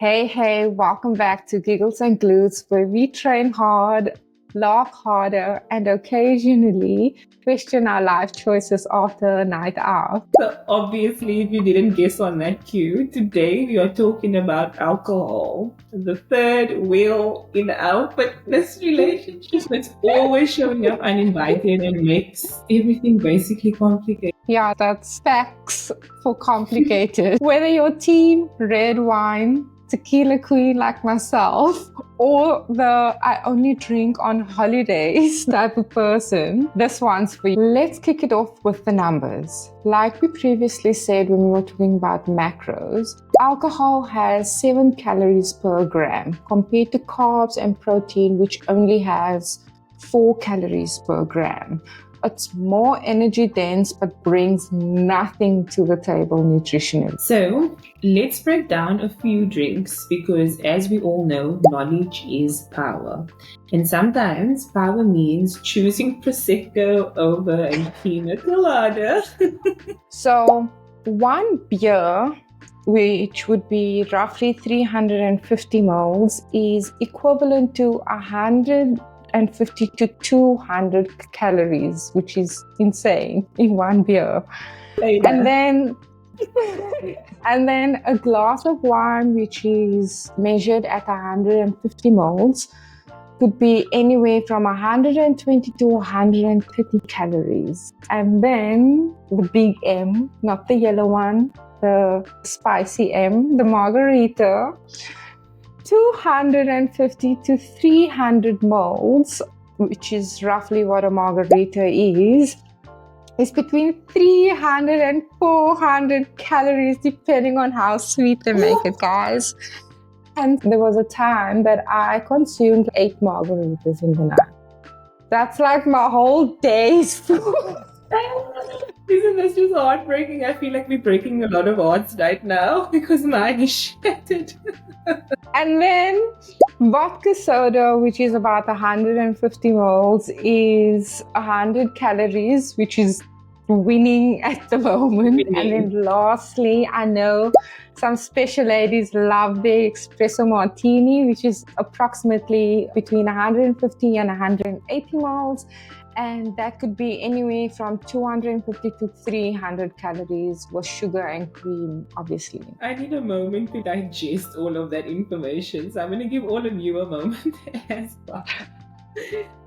Hey, welcome back to Giggles and Glutes, where we train hard, laugh harder, and occasionally question our life choices after a night out. So obviously, if you didn't guess on that cue, today we are talking about alcohol, the third wheel in our fitness relationship that's always showing up uninvited and makes everything basically complicated. Yeah, that's facts for complicated. Whether you're team red wine, tequila queen like myself, or the I only drink on holidays type of person, this one's for you. Let's kick it off with the numbers. Like we previously said when we were talking about macros, alcohol has 7 calories per gram compared to carbs and protein, which only has 4 calories per gram. It's more energy dense but brings nothing to the table nutritionally. So let's break down a few drinks because, as we all know, knowledge is power. And sometimes power means choosing Prosecco over a pina colada. So, one beer, which would be roughly 350 ml, is equivalent to 150 to 200 calories, which is insane in one beer. And then a glass of wine, which is measured at 150 ml, could be anywhere from 120 to 130 calories. And then the big M, not the yellow one, the spicy M, the margarita, 250 to 300 moles, which is roughly what a margarita is between 300 and 400 calories, depending on how sweet they make it, guys. And there was a time that I consumed 8 margaritas in the night. That's like my whole day's food. Isn't this just heartbreaking? I feel like we're breaking a lot of odds right now because mine is shattered. And then vodka soda, which is about 150 moles, is 100 calories, which is winning at the moment. And then lastly, I know some special ladies love their espresso martini, which is approximately between 150 and 180 moles. And that could be anywhere from 250 to 300 calories with sugar and cream, obviously. I need a moment to digest all of that information. So I'm going to give all of you a moment as well.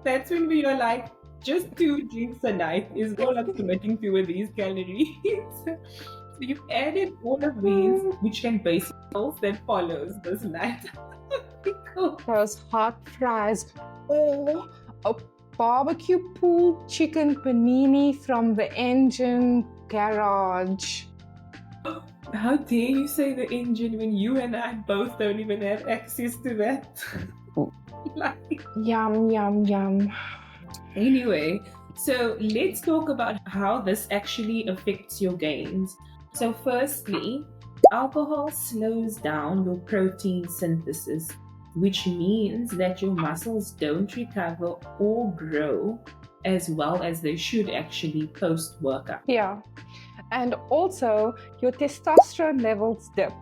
That's when we are like, just 2 drinks a night is all I'm committing to with these calories. So you've added all of these, which can basically that follows this night. Those hot fries or a barbecue pulled chicken panini from the engine garage. How dare you say the engine when you and I both don't even have access to that? Yum. Anyway, so let's talk about how this actually affects your gains. So firstly, alcohol slows down your protein synthesis, which means that your muscles don't recover or grow as well as they should actually post-workout. Yeah, and also your testosterone levels dip.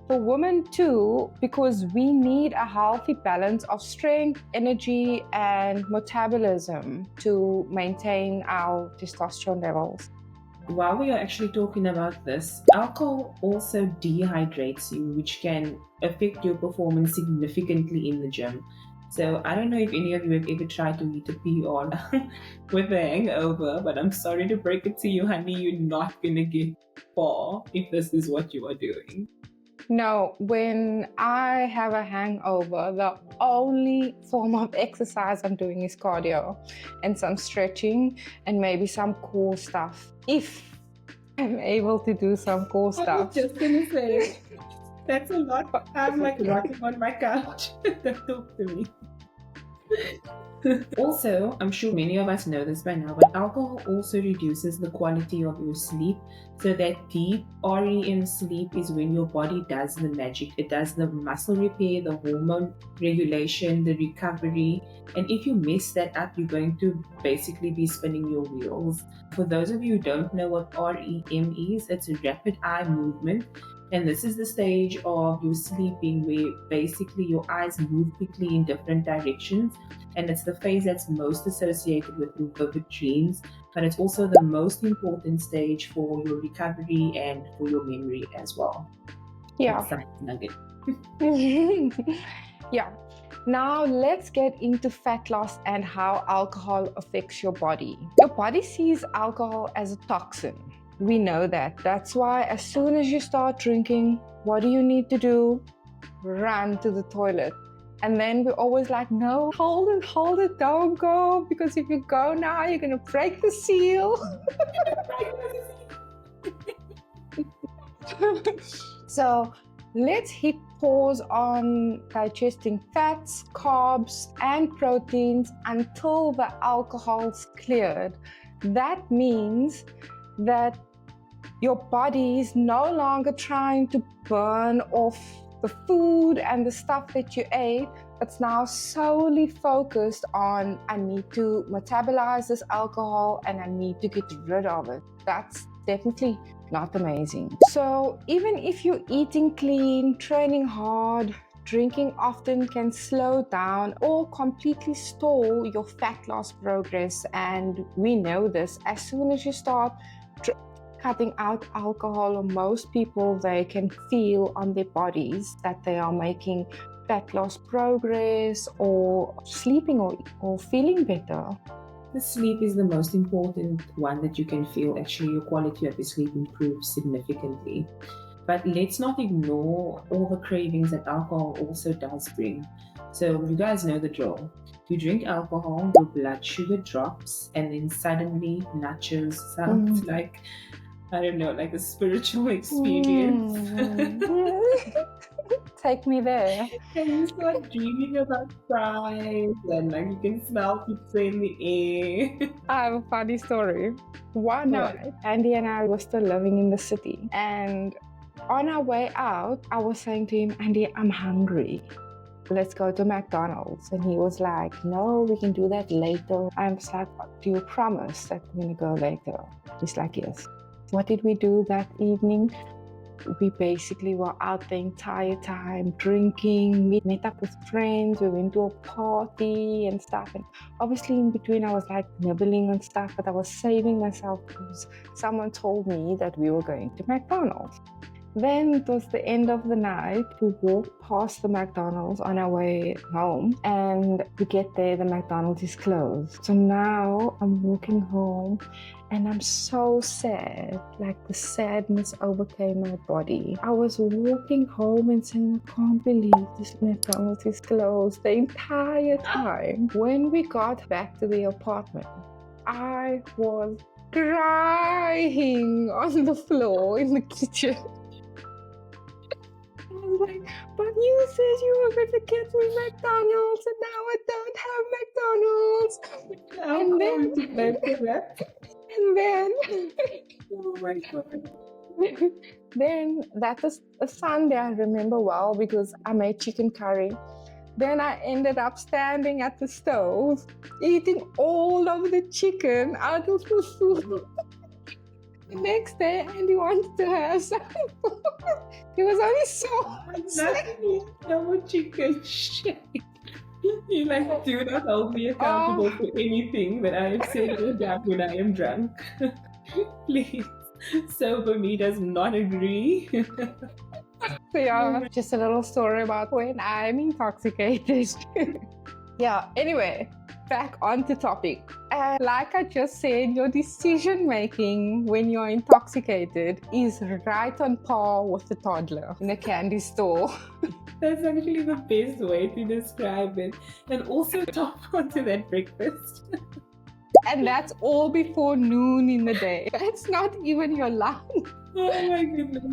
For women too, because we need a healthy balance of strength, energy, and metabolism to maintain our testosterone levels. While we are actually talking about this, alcohol also dehydrates you, which can affect your performance significantly in the gym. So I don't know if any of you have ever tried to eat a PR with a hangover, but I'm sorry to break it to you, honey, you're not going to get far if this is what you are doing. No, when I have a hangover, the only form of exercise I'm doing is cardio and some stretching and maybe some core stuff. If I'm able to do some core stuff. I was just going to say, that's a lot. I'm like rocking on my couch. Don't talk to me. Also, I'm sure many of us know this by now, but alcohol also reduces the quality of your sleep. So that deep REM sleep is when your body does the magic. It does the muscle repair, the hormone regulation, the recovery. And if you mess that up, you're going to basically be spinning your wheels. For those of you who don't know what REM is, it's a rapid eye movement. And this is the stage of you sleeping where basically your eyes move quickly in different directions. And it's the phase that's most associated with your vivid dreams, but it's also the most important stage for your recovery and for your memory as well. Yeah. That's something nugget. Yeah. Now let's get into fat loss and how alcohol affects your body. Your body sees alcohol as a toxin. We know that. That's why as soon as you start drinking, what do you need to do? Run to the toilet. And then we're always like, no, hold it, don't go. Because if you go now, you're going to break the seal. So let's hit pause on digesting fats, carbs, and proteins until the alcohol's cleared. That means that your body is no longer trying to burn off the food and the stuff that you ate. It's now solely focused on, I need to metabolize this alcohol and I need to get rid of it. That's definitely not amazing. So even if you're eating clean, training hard, drinking often can slow down or completely stall your fat loss progress. And we know this. As soon as you start cutting out alcohol, or most people, they can feel on their bodies that they are making fat loss progress or sleeping or feeling better. The sleep is the most important one that you can feel. Actually, your quality of your sleep improves significantly. But let's not ignore all the cravings that alcohol also does bring. So you guys know the drill. You drink alcohol, your blood sugar drops, and then suddenly nachos sounds like, I don't know, like a spiritual experience. Take me there. And you start dreaming about fries, and like you can smell pizza in the air. I have a funny story. One night, Andy and I were still living in the city, and on our way out, I was saying to him, Andy, I'm hungry. Let's go to McDonald's. And he was like, no, we can do that later. I was like, do you promise that we're going to go later? He's like, yes. What did we do that evening? We basically were out the entire time drinking. We met up with friends. We went to a party and stuff. And obviously in between I was like nibbling on stuff, but I was saving myself because someone told me that we were going to McDonald's. Then it was the end of the night. We walked past the McDonald's on our way home, and we get there, the McDonald's is closed. So now I'm walking home and I'm so sad. Like the sadness overcame my body. I was walking home and saying, I can't believe this McDonald's is closed the entire time. When we got back to the apartment, I was crying on the floor in the kitchen. I was like, but you said you were going to get me McDonald's and now I don't have McDonald's. And then, Oh my God. then that was a Sunday, I remember well, because I made chicken curry. Then I ended up standing at the stove, eating all of the chicken out of the food. The next day, Andy wanted to have some food. He was only so Exactly. No chicken shit. You like, do not hold me accountable for anything that I have said or done when I am drunk. Please. Sober me does not agree. So yeah, just a little story about when I'm intoxicated. Yeah, anyway, back onto topic. And like I just said, your decision making when you're intoxicated is right on par with the toddler in a candy store. That's actually the best way to describe it. And also top onto that breakfast. And that's all before noon in the day. That's not even your lunch. Oh my goodness.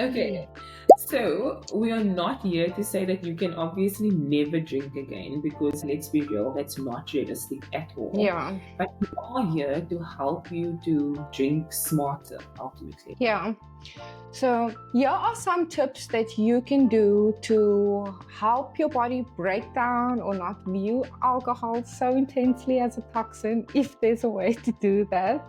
Okay, so we are not here to say that you can obviously never drink again, because let's be real, that's not realistic at all. Yeah. But we are here to help you to drink smarter, ultimately. Yeah. So here are some tips that you can do to help your body break down or not view alcohol so intensely as a toxin, if there's a way to do that.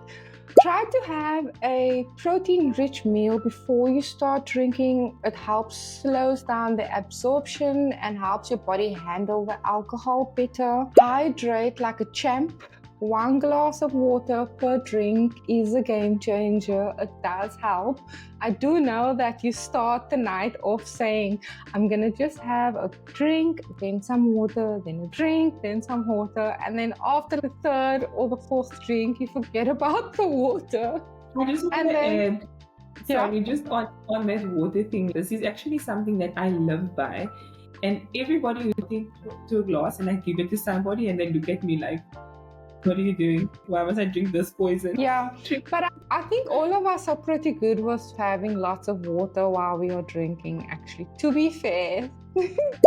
Try to have a protein-rich meal before you start drinking. It helps slows down the absorption and helps your body handle the alcohol better. Hydrate like a champ. 1 glass of water per drink is a game changer. It does help. I do know that you start the night off saying, I'm gonna just have a drink, then some water, then a drink, then some water, and then after the third or the fourth drink, you forget about the water. I just want And to then, add, yeah. sorry, just on that water thing. This is actually something that I live by. And everybody will take to a glass and I give it to somebody and they look at me like, what are you doing? Why must I drink this poison? Yeah, but I think all of us are pretty good with having lots of water while we are drinking, actually, to be fair.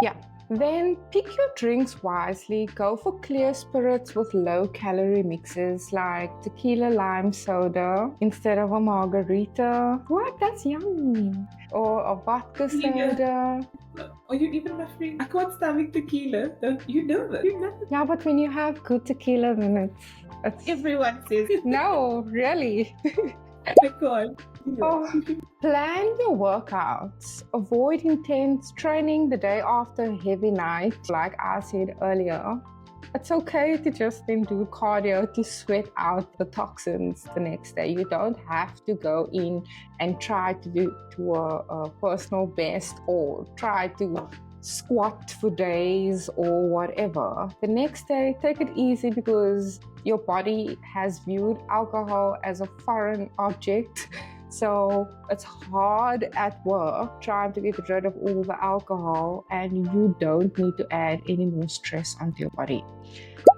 Yeah. Then pick your drinks wisely. Go for clear spirits with low calorie mixes like tequila lime soda instead of a margarita. What? That's yummy. Or a vodka soda. Or you even offering, I can't stomach tequila. Don't you know that? You know that. Yeah, but when you have good tequila, then it's Everyone says no, really. I can't. Oh, plan your workouts. Avoid intense training the day after a heavy night. Like I said earlier, it's okay to just then do cardio to sweat out the toxins the next day. You don't have to go in and try to do to a personal best or try to squat for days or whatever. The next day, take it easy because your body has viewed alcohol as a foreign object. So it's hard at work trying to get rid of all the alcohol, and you don't need to add any more stress onto your body.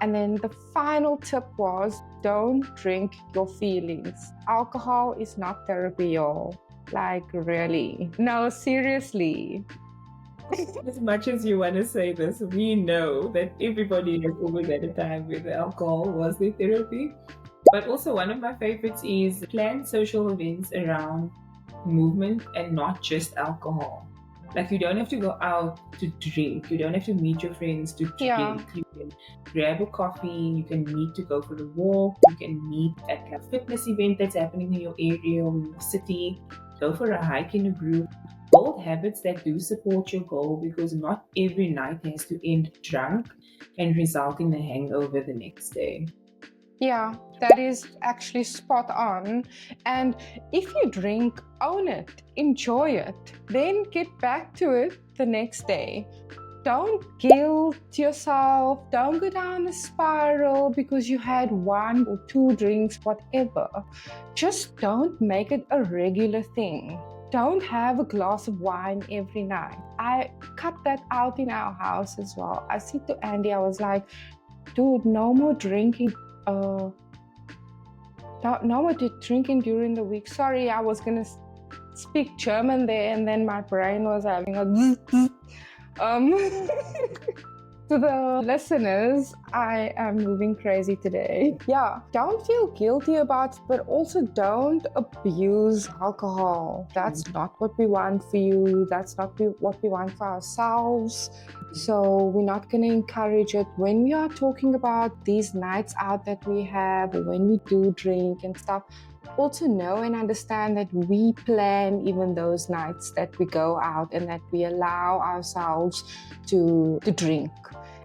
And then the final tip was, don't drink your feelings. Alcohol is not therapy, y'all. Like, really. No, seriously. As much as you want to say this, we know that everybody has always had a time where the alcohol was their therapy. But also one of my favorites is plan social events around movement and not just alcohol. Like you don't have to go out to drink. You don't have to meet your friends to drink. Yeah. You can grab a coffee. You can meet to go for a walk. You can meet at a fitness event that's happening in your area or in your city. Go for a hike in a group. Build habits that do support your goal because not every night has to end drunk and result in a hangover the next day. Yeah, that is actually spot on. And if you drink, own it, enjoy it, then get back to it the next day. Don't guilt yourself. Don't go down a spiral because you had 1 or 2 drinks, whatever. Just don't make it a regular thing. Don't have a glass of wine every night. I cut that out in our house as well. I said to Andy, I was like, dude, no more drinking. No more drinking during the week. Sorry, I was gonna speak German there, and then my brain was having a To the listeners, I am moving crazy today. Yeah, don't feel guilty about it, but also don't abuse alcohol. That's not what we want for you. That's not what we want for ourselves. So we're not going to encourage it. When we are talking about these nights out that we have, or when we do drink and stuff, also know and understand that we plan even those nights that we go out and that we allow ourselves to drink.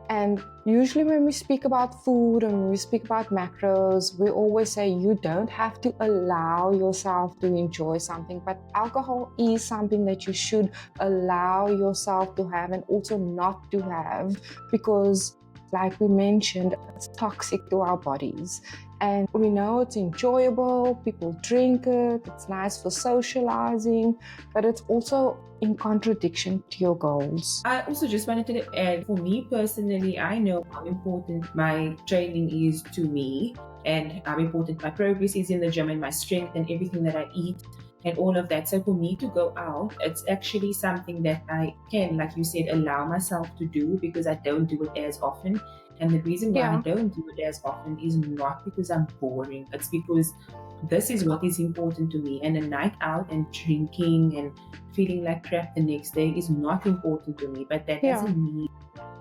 And usually when we speak about food and when we speak about macros, we always say you don't have to allow yourself to enjoy something, but alcohol is something that you should allow yourself to have and also not to have, because like we mentioned, it's toxic to our bodies. And we know it's enjoyable, people drink it, it's nice for socializing, but it's also in contradiction to your goals. I also just wanted to add, for me personally, I know how important my training is to me and how important my progress is in the gym and my strength and everything that I eat and all of that. So for me to go out, it's actually something that I can, like you said, allow myself to do because I don't do it as often. And the reason why I don't do it as often is not because I'm boring. It's because this is what is important to me. And a night out and drinking and feeling like crap the next day is not important to me. But that doesn't mean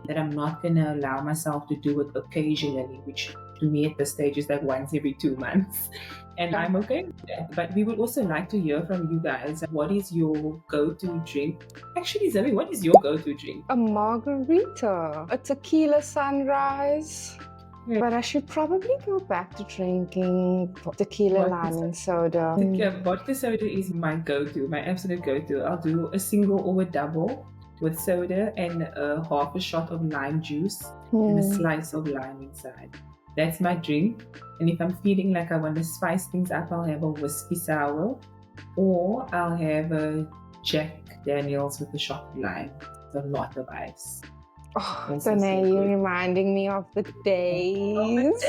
that I'm not going to allow myself to do it occasionally, which To me at this stage is like once every 2 months. And I'm okay with that. But we would also like to hear from you guys. What is your go-to drink? Actually, Zoe, what is your go-to drink? A margarita, a tequila sunrise. But I should probably go back to drinking tequila, lime, and soda. Vodka soda is my go-to, my absolute go-to. I'll do a single or a double with soda and half a shot of lime juice and a slice of lime inside. That's my drink. And if I'm feeling like I want to spice things up, I'll have a whiskey sour, or I'll have a Jack Daniels with a shot of lime. It's a lot of ice. Oh, Danae, you're reminding me of the days.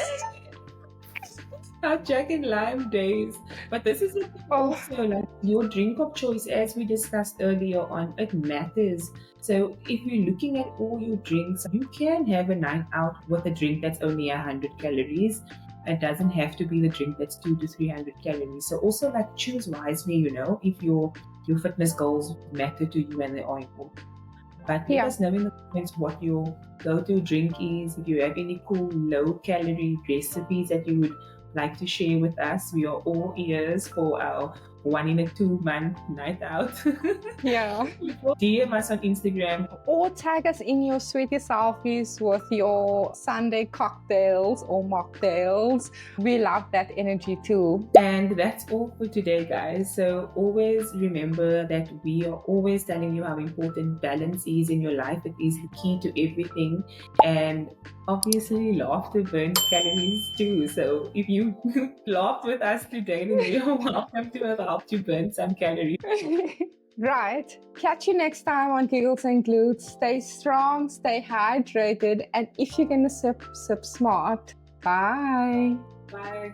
Our Jack and lime days. But this is also like your drink of choice, as we discussed earlier on, it matters. So if you're looking at all your drinks, you can have a night out with a drink that's only 100 calories. It doesn't have to be the drink that's 200 to 300 calories. So also like choose wisely, if your fitness goals matter to you and they are important. But let us know in the comments what your go-to drink is. If you have any cool low-calorie recipes that you would like to share with us, we are all ears for our 1 in a 2 month night out. DM us on Instagram. Or tag us in your sweetie selfies with your Sunday cocktails or mocktails. We love that energy too. And that's all for today, guys. So always remember that we are always telling you how important balance is in your life. It is the key to everything. And obviously, laughter burns calories too. So if you laughed with us today, then you're welcome to have helped you burn some calories. Right. Catch you next time on Giggles and Glutes. Stay strong, stay hydrated, and if you're gonna sip smart. Bye. Bye.